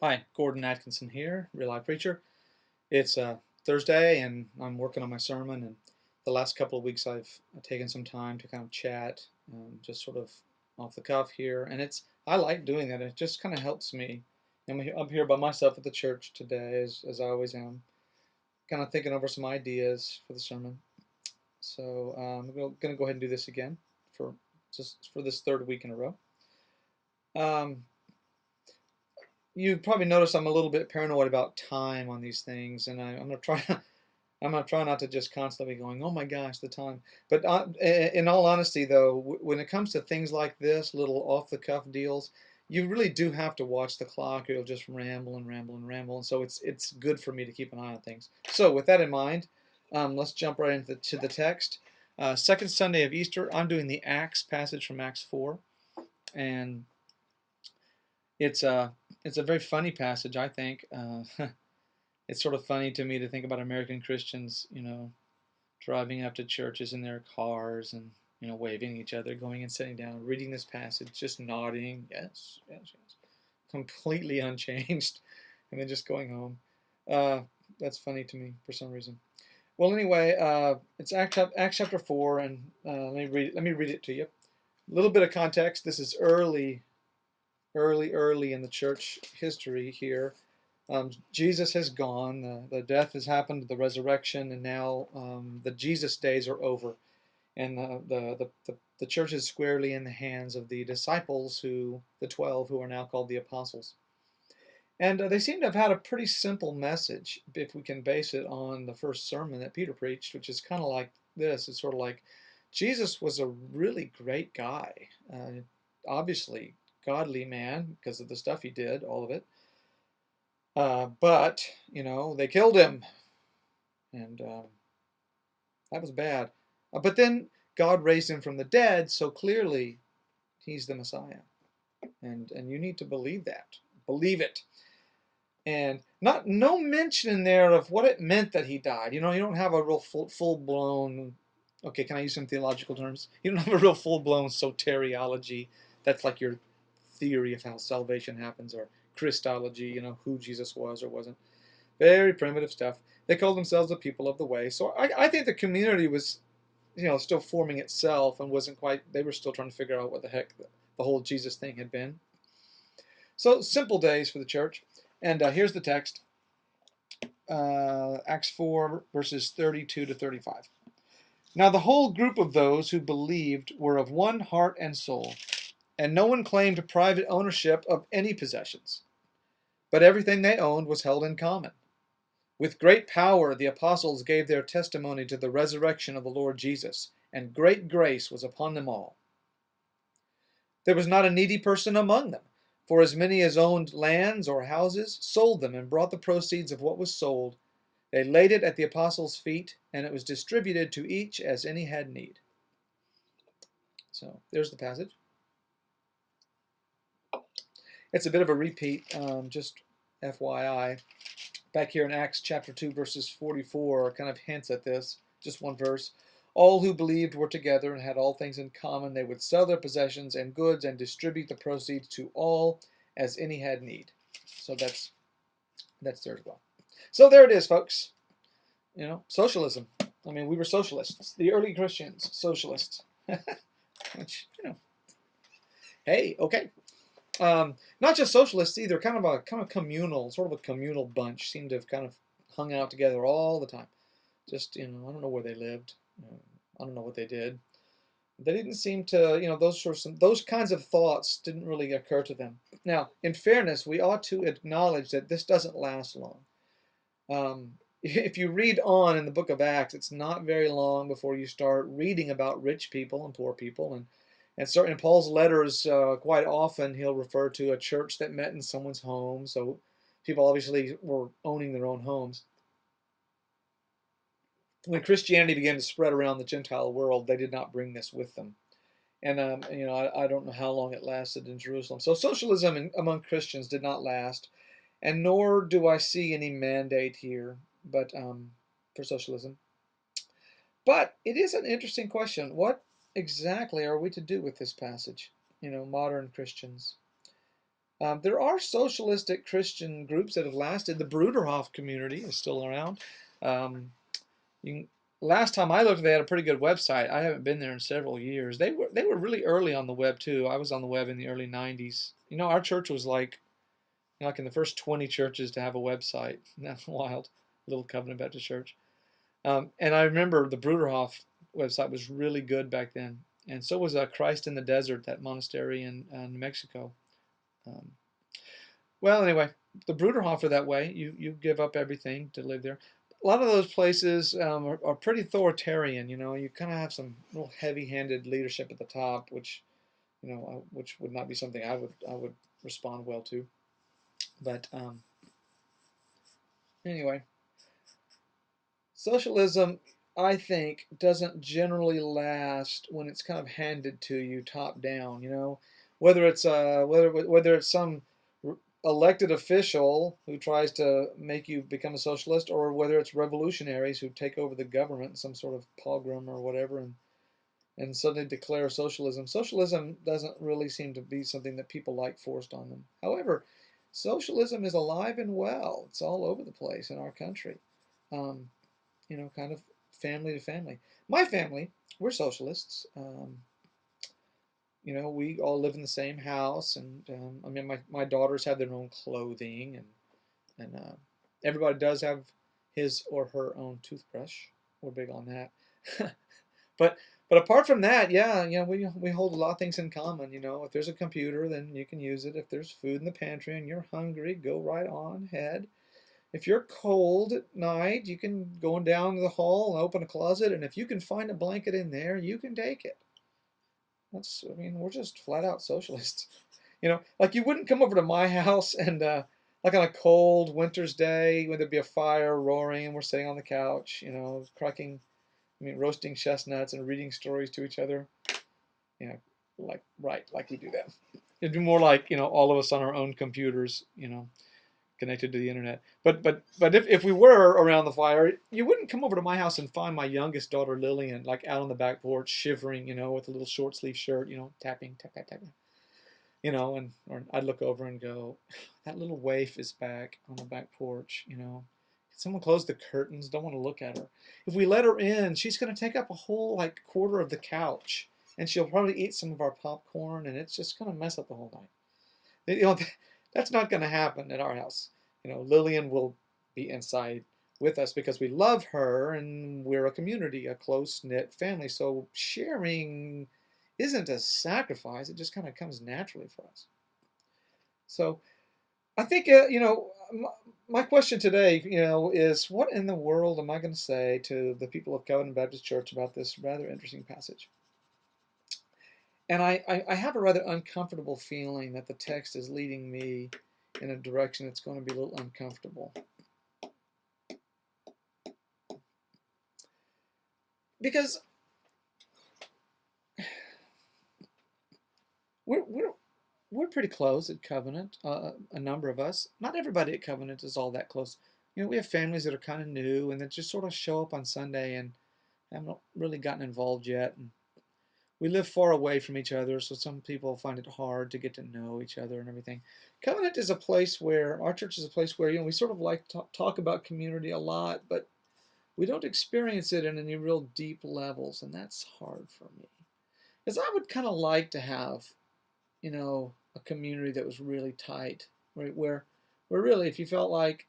Hi, Gordon Atkinson here, Real Life Preacher. It's Thursday and I'm working on my sermon, and the last couple of weeks I've taken some time to kind of chat, just sort of off the cuff here, and I like doing that. It just kind of helps me. I'm here by myself at the church today, as I always am, kind of thinking over some ideas for the sermon. So I'm going to go ahead and do this again for just for this third week in a row. Um, you probably noticed I'm a little bit paranoid about time on these things, and I'm gonna try. I'm gonna try not to just constantly going, "Oh my gosh, the time." But in all honesty, though, when it comes to things like this, little off-the-cuff deals, you really do have to watch the clock, or you'll just ramble and ramble and ramble. And so it's good for me to keep an eye on things. So with that in mind, let's jump right into the text. Second Sunday of Easter, I'm doing the Acts passage from Acts 4, and it's a it's a very funny passage, I think. It's sort of funny to me to think about American Christians, driving up to churches in their cars and waving at each other, going and sitting down, reading this passage, just nodding, yes, yes, yes, completely unchanged, and then just going home. Uh, that's funny to me for some reason. Well, anyway, it's Acts chapter 4, and let me read it to you. A little bit of context. This is early in the church history here. Jesus has gone, the death has happened, the resurrection, and now the Jesus days are over. And the church is squarely in the hands of the disciples, the 12, who are now called the apostles. And they seem to have had a pretty simple message, if we can base it on the first sermon that Peter preached, which is kind of like this. It's sort of like Jesus was a really great guy, obviously godly man because of the stuff he did, all of it. But they killed him, and that was bad. But then God raised him from the dead, so clearly he's the Messiah, and you need to believe that, believe it, and not no mention in there of what it meant that he died. You don't have a real full blown. Okay, can I use some theological terms? You don't have a real full blown soteriology. That's like your theory of how salvation happens, or Christology. Who Jesus was or wasn't. Very primitive stuff. They called themselves the people of the way. So I think the community was, still forming itself and wasn't quite, they were still trying to figure out what the heck the whole Jesus thing had been. So simple days for the church. And here's the text, Acts 4, verses 32 to 35. Now the whole group of those who believed were of one heart and soul, and no one claimed private ownership of any possessions, but everything they owned was held in common. With great power the apostles gave their testimony to the resurrection of the Lord Jesus, and great grace was upon them all. There was not a needy person among them, for as many as owned lands or houses sold them and brought the proceeds of what was sold. They laid it at the apostles' feet, and it was distributed to each as any had need. So there's the passage. It's a bit of a repeat, just FYI. Back here in Acts chapter 2, verses 44, kind of hints at this, just one verse. All who believed were together and had all things in common. They would sell their possessions and goods and distribute the proceeds to all as any had need. So that's there as well. So there it is, folks. Socialism. I mean, we were socialists. The early Christians, socialists. Which, hey, okay. Not just socialists either, kind of communal, sort of a communal bunch. Seemed to have kind of hung out together all the time. Just I don't know where they lived. I don't know what they did. They didn't seem to, those kinds of thoughts didn't really occur to them. Now, in fairness, we ought to acknowledge that this doesn't last long. If you read on in the book of Acts, it's not very long before you start reading about rich people and poor people, and certainly in Paul's letters, quite often he'll refer to a church that met in someone's home. So people obviously were owning their own homes. When Christianity began to spread around the Gentile world, they did not bring this with them. And I don't know how long it lasted in Jerusalem. So socialism among Christians did not last, and nor do I see any mandate here, but for socialism. But it is an interesting question. What exactly are we to do with this passage? Modern Christians. There are socialistic Christian groups that have lasted. The Bruderhof community is still around. Um, you can, last time I looked, they had a pretty good website. I haven't been there in several years. They were really early on the web too. I was on the web in the early '90s. Our church was like in the first 20 churches to have a website. That's wild. Little Covenant Baptist Church. And I remember the Bruderhof website was really good back then, and so was Christ in the Desert, that monastery in New Mexico. Um, well, anyway, the Bruderhof are that way. You give up everything to live there. A lot of those places are pretty authoritarian. You kind of have some real heavy-handed leadership at the top, which would not be something I would respond well to. But anyway, socialism, I think, doesn't generally last when it's kind of handed to you top down. Whether it's some elected official who tries to make you become a socialist, or whether it's revolutionaries who take over the government in some sort of pogrom or whatever, and suddenly declare socialism. Socialism doesn't really seem to be something that people like forced on them. However, socialism is alive and well. It's all over the place in our country. Um, kind of family to family. My family, we're socialists. We all live in the same house, and I mean, my daughters have their own clothing, and everybody does have his or her own toothbrush. We're big on that. but but apart from that, yeah, we hold a lot of things in common. If there's a computer, then you can use it. If there's food in the pantry and you're hungry, go right on ahead. If you're cold at night, you can go down the hall and open a closet, and if you can find a blanket in there, you can take it. I mean, we're just flat out socialists. Like you wouldn't come over to my house and, like on a cold winter's day when there'd be a fire roaring and we're sitting on the couch, cracking, roasting chestnuts and reading stories to each other. You know, like we do that. It'd be more like, all of us on our own computers, connected to the internet. But if we were around the fire, you wouldn't come over to my house and find my youngest daughter Lillian like out on the back porch shivering, with a little short sleeve shirt, tapping, tap tap tap, and or I'd look over and go, that little waif is back on the back porch, Can someone close the curtains? Don't want to look at her. If we let her in, she's going to take up a whole like quarter of the couch, and she'll probably eat some of our popcorn, and it's just going to mess up the whole night. That's not going to happen at our house. Lillian will be inside with us because we love her and we're a community, a close knit family. So sharing isn't a sacrifice, it just kind of comes naturally for us. So I think, my question today, is what in the world am I going to say to the people of Covenant Baptist Church about this rather interesting passage? And I have a rather uncomfortable feeling that the text is leading me in a direction that's going to be a little uncomfortable. Because we're pretty close at Covenant, a number of us. Not everybody at Covenant is all that close. We have families that are kind of new and that just sort of show up on Sunday and haven't really gotten involved yet. And we live far away from each other, so some people find it hard to get to know each other and everything. Covenant is a place where, our church is a place where, we sort of like to talk about community a lot, but we don't experience it in any real deep levels, and that's hard for me. Because I would kind of like to have, a community that was really tight, right? Where really, if you felt like,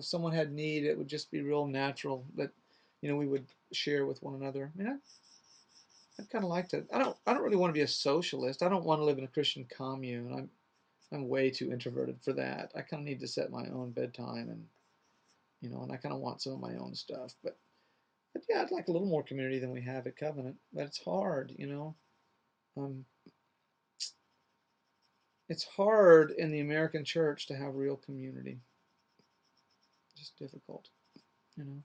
someone had need, it would just be real natural that, we would share with one another. I mean, I'd kind of like to. I don't really want to be a socialist. I don't want to live in a Christian commune. I'm way too introverted for that. I kind of need to set my own bedtime and I kind of want some of my own stuff. But yeah, I'd like a little more community than we have at Covenant. But it's hard. Um, it's hard in the American church to have real community. It's just difficult, you know.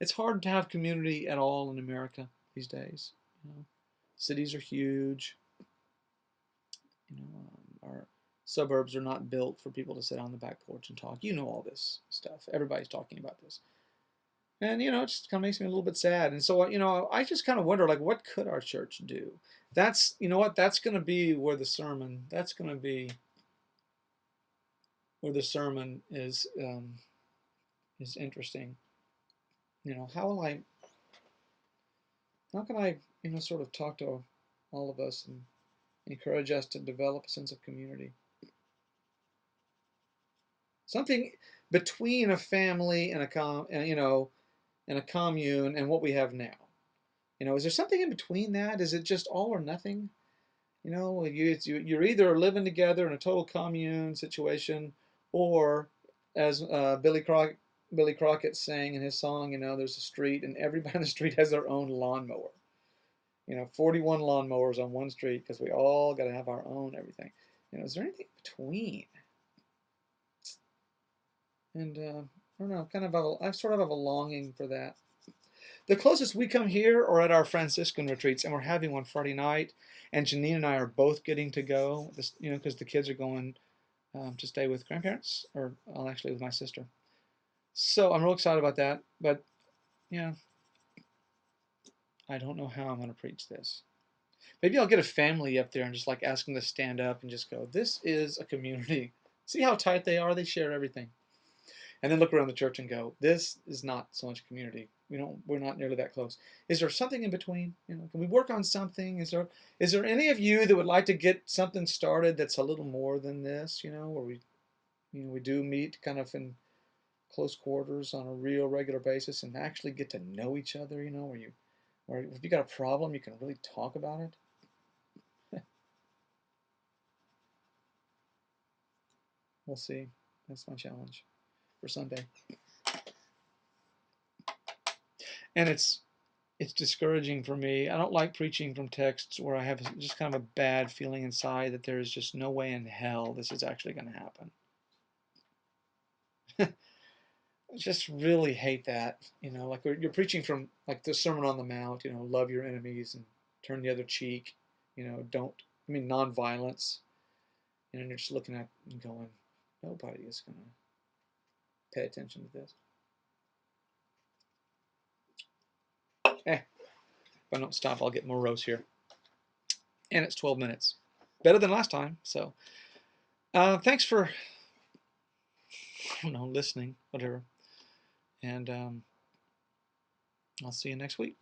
It's hard to have community at all in America these days. Cities are huge. Our suburbs are not built for people to sit on the back porch and talk. All this stuff. Everybody's talking about this. And, it just kind of makes me a little bit sad. And so, I just kind of wonder, like, what could our church do? That's, you know what, that's going to be where the sermon, that's going to be or the sermon is interesting. You know, how can I, sort of talk to all of us and encourage us to develop a sense of community? Something between a family and and a commune and what we have now. Is there something in between that? Is it just all or nothing? You're either living together in a total commune situation, or as Billy Crockett sang in his song, there's a street and everybody on the street has their own lawnmower. 41 lawnmowers on one street because we all got to have our own everything. Is there anything between? And I don't know, I sort of have a longing for that. The closest we come here are at our Franciscan retreats, and we're having one Friday night. And Janine and I are both getting to go, because the kids are going to stay with grandparents, or actually with my sister. So I'm real excited about that. But yeah, I don't know how I'm going to preach this. Maybe I'll get a family up there and just like ask them to stand up and just go, "This is a community. See how tight they are? They share everything." And then look around the church and go, "This is not so much community. We're not nearly that close. Is there something in between? Can we work on something? Is there any of you that would like to get something started that's a little more than this? Where we do meet kind of in close quarters on a real regular basis and actually get to know each other. Where if you got a problem, you can really talk about it." We'll see. That's my challenge for Sunday. And it's discouraging for me. I don't like preaching from texts where I have just kind of a bad feeling inside that there is just no way in hell this is actually going to happen. I just really hate that. Like you're preaching from like the Sermon on the Mount, love your enemies and turn the other cheek, nonviolence. And you're just looking at and going, nobody is going to pay attention to this. If I don't stop, I'll get morose here. And it's 12 minutes. Better than last time. So thanks for, listening, whatever. And I'll see you next week.